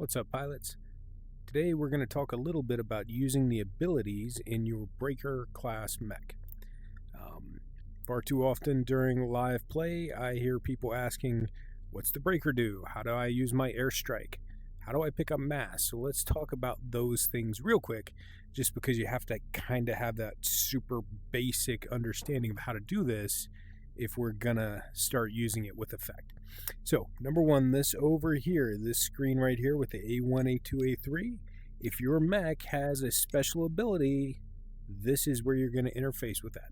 What's up, pilots? Today we're going to talk a little bit about using the abilities in your Breaker class mech. Far too often during live play, I hear people asking, what's the Breaker do? How do I use my airstrike? How do I pick up mass? So let's talk about those things real quick, just because you have to kind of have that super basic understanding of how to do this if we're gonna start using it with effect. So number one, this over here, this screen right here with the A1, A2, A3, if your mech has a special ability, this is where you're going to interface with that.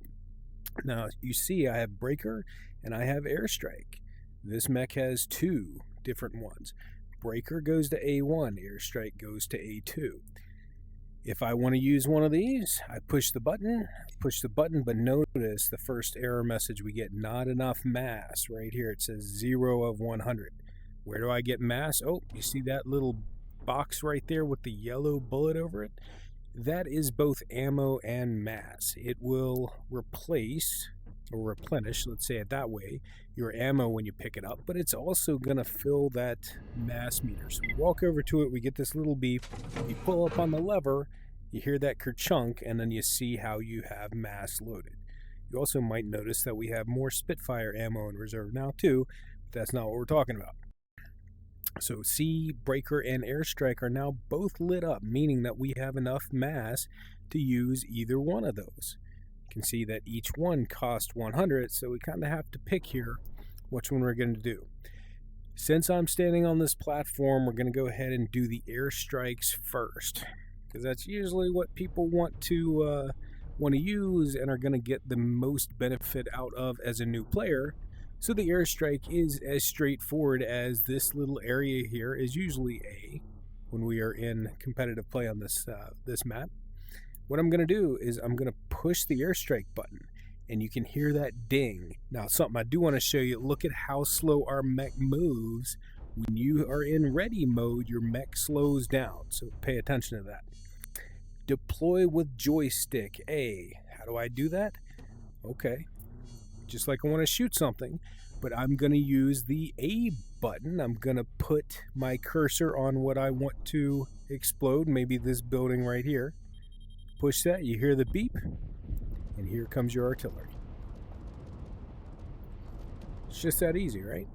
Now you see I have Breaker and I have Airstrike. This mech has two different ones. Breaker goes to A1, Airstrike goes to A2. If I want to use one of these, I push the button, but notice the first error message we get, not enough mass. Right here it says 0 of 100. Where do I get mass? Oh, you see that little box right there with the yellow bullet over it? That is both ammo and mass. It will replace or replenish, let's say it that way, your ammo when you pick it up, but it's also going to fill that mass meter. So we walk over to it, we get this little beep, you pull up on the lever, you hear that kerchunk, and then you see how you have mass loaded. You also might notice that we have more Spitfire ammo in reserve now too, but that's not what we're talking about. So see, Breaker and Airstrike are now both lit up, meaning that we have enough mass to use either one of those. You can see that each one cost 100, so we kind of have to pick here which one we're going to do. Since I'm standing on this platform, we're going to go ahead and do the airstrikes first, because that's usually what people want to use and are going to get the most benefit out of as a new player. So the airstrike is as straightforward as this little area here is usually A when we are in competitive play on this map. What I'm going to do is I'm going to push the airstrike button, and you can hear that ding. Now, something I do want to show you, look at how slow our mech moves. When you are in ready mode, your mech slows down, so pay attention to that. Deploy with joystick A. How do I do that? Okay, just like I want to shoot something, but I'm going to use the A button. I'm going to put my cursor on what I want to explode, maybe this building right here. Push that, you hear the beep, and here comes your artillery. It's just that easy, right?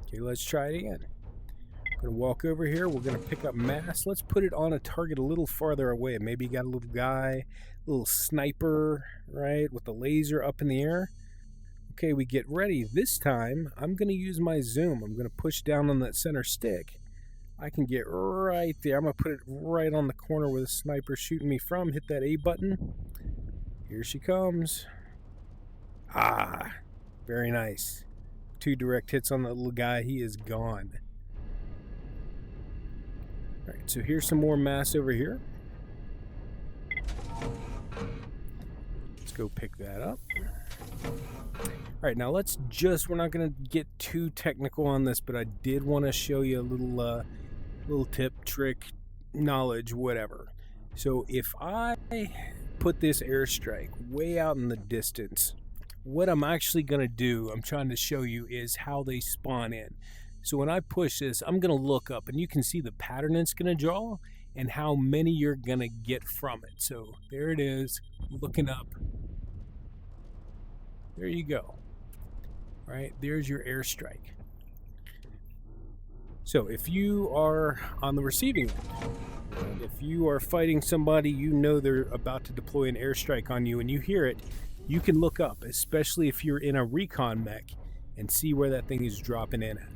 Okay, let's try it again. I'm going to walk over here, we're going to pick up mass. Let's put it on a target a little farther away. Maybe you got a little guy, a little sniper, right, with the laser up in the air. Okay, we get ready. This time, I'm going to use my zoom. I'm going to push down on that center stick. I can get right there. I'm going to put it right on the corner where the sniper's shooting me from. Hit that A button. Here she comes. Ah, very nice. 2 direct hits on that little guy. He is gone. All right, so here's some more mass over here. Let's go pick that up. All right, now let's we're not going to get too technical on this, but I did want to show you a little tip, trick, knowledge, whatever. So if I put this airstrike way out in the distance, what I'm actually going to do, I'm trying to show you, is how they spawn in. So when I push this, I'm going to look up, and you can see the pattern it's going to draw and how many you're going to get from it. So there it is, looking up. There you go. Right, there's your airstrike. So if you are on the receiving end, if you are fighting somebody, you know they're about to deploy an airstrike on you and you hear it, you can look up, especially if you're in a recon mech, and see where that thing is dropping in at.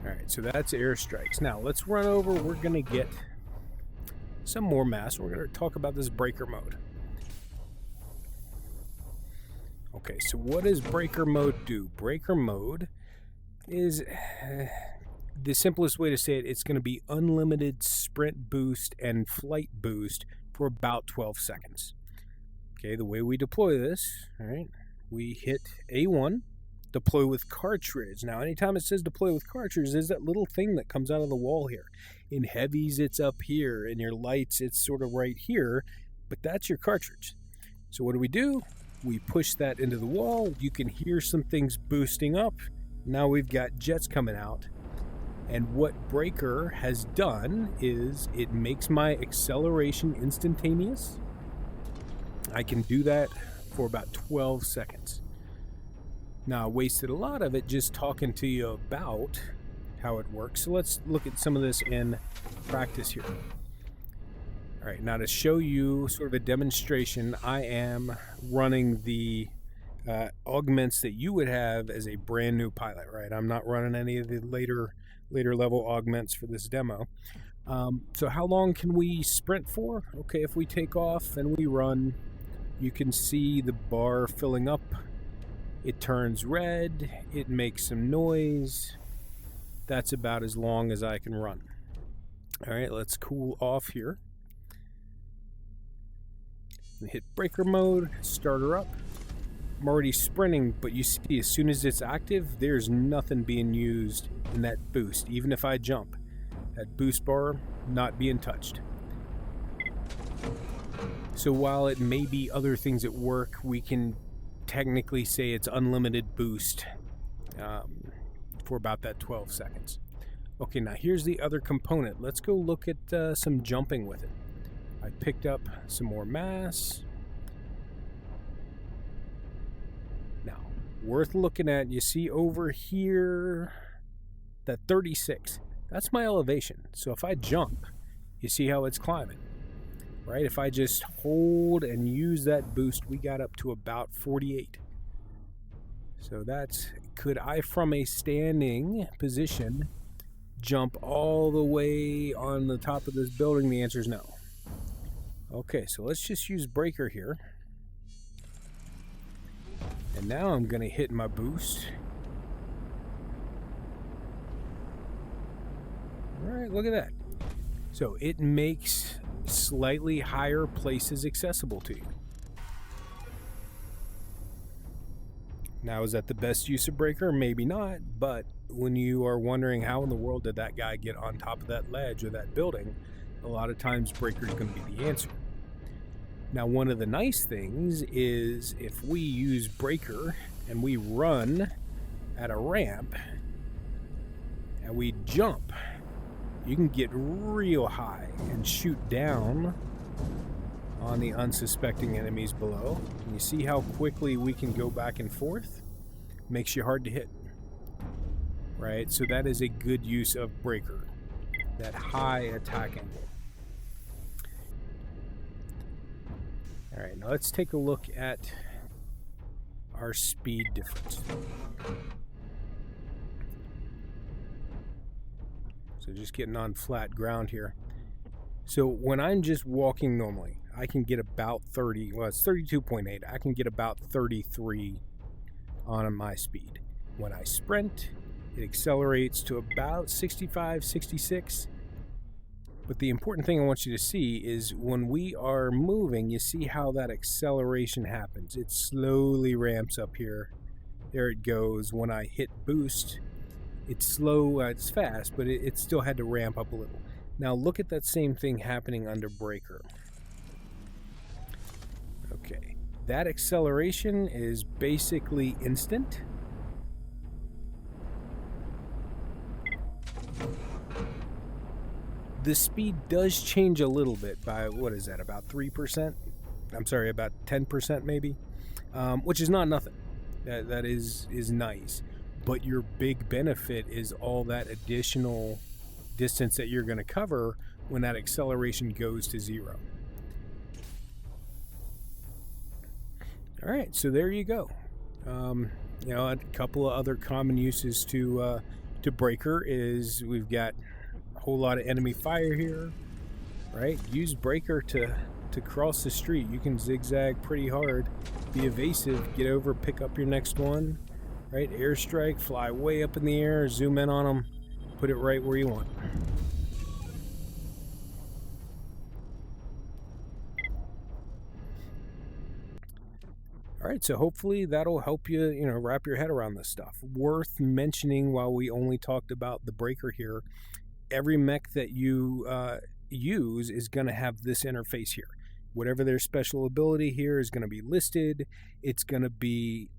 Alright, so that's airstrikes. Now let's run over, we're going to get some more mass. We're going to talk about this Breaker mode. Okay, so what does Breaker mode do? Breaker mode is, the simplest way to say it, it's going to be unlimited sprint boost and flight boost for about 12 seconds. Okay, the way we deploy this, all right, we hit A1, deploy with cartridge. Now, anytime it says deploy with cartridge, there's that little thing that comes out of the wall here. In heavies, it's up here. In your lights, it's sort of right here, but that's your cartridge. So what do? We push that into the wall. You can hear some things boosting up. Now we've got jets coming out. And what breaker has done is it makes my acceleration instantaneous. I can do that for about 12 seconds. Now, I wasted a lot of it just talking to you about how it works. So let's look at some of this in practice here. All right, now to show you sort of a demonstration, I am running the augments that you would have as a brand new pilot, right? I'm not running any of the later level augments for this demo. So how long can we sprint for? Okay, if we take off and we run, you can see the bar filling up. It turns red, it makes some noise. That's about as long as I can run. All right, let's cool off here. Hit breaker mode, start her up. I'm already sprinting, but you see as soon as it's active, there's nothing being used in that boost. Even if I jump, that boost bar not being touched. So while it may be other things at work, we can technically say it's unlimited boost for about that 12 seconds. Okay, now here's the other component. Let's go look at some jumping with it. I picked up some more mass. Now, worth looking at, you see over here, that 36. That's my elevation. So if I jump, you see how it's climbing, right? If I just hold and use that boost, we got up to about 48. So that's, could I from a standing position jump all the way on the top of this building? The answer is no. Okay, so let's just use breaker here. And now I'm going to hit my boost. All right, look at that. So it makes slightly higher places accessible to you. Now, is that the best use of breaker? Maybe not, but when you are wondering how in the world did that guy get on top of that ledge or that building, a lot of times breaker is going to be the answer. Now, one of the nice things is if we use breaker and we run at a ramp and we jump, you can get real high and shoot down on the unsuspecting enemies below. Can you see how quickly we can go back and forth? Makes you hard to hit, right? So that is a good use of breaker, that high attack angle. All right, now let's take a look at our speed difference. So just getting on flat ground here. So when I'm just walking normally, I can get about 30, well, it's 32.8. I can get about 33 on my speed. When I sprint, it accelerates to about 65, 66. But the important thing I want you to see is when we are moving, you see how that acceleration happens. It slowly ramps up here. There it goes. When I hit boost, it's slow, it's fast, but it still had to ramp up a little. Now look at that same thing happening under breaker. Okay, that acceleration is basically instant. The speed does change a little bit by, what is that, about 3%? I'm sorry, about 10% maybe, which is not nothing. That is nice. But your big benefit is all that additional distance that you're going to cover when that acceleration goes to 0. All right, so there you go. You know, a couple of other common uses to breaker is we've got a whole lot of enemy fire here, right? Use breaker to cross the street. You can zigzag pretty hard, be evasive, get over, pick up your next one, right? Airstrike, fly way up in the air, zoom in on them, put it right where you want. All right, so hopefully that'll help you, wrap your head around this stuff. Worth mentioning, while we only talked about the breaker here, every mech that you use is going to have this interface here. Whatever their special ability here is going to be listed. It's going to be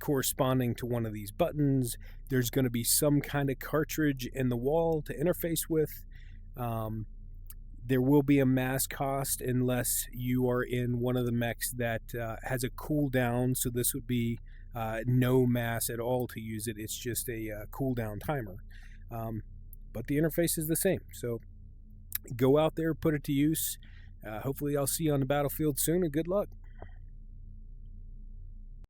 corresponding to one of these buttons. There's going to be some kind of cartridge in the wall to interface with. There will be a mass cost unless you are in one of the mechs that has a cooldown. So this would be no mass at all to use it. It's just a cooldown timer. But the interface is the same. So go out there, put it to use. Hopefully I'll see you on the battlefield soon, and good luck.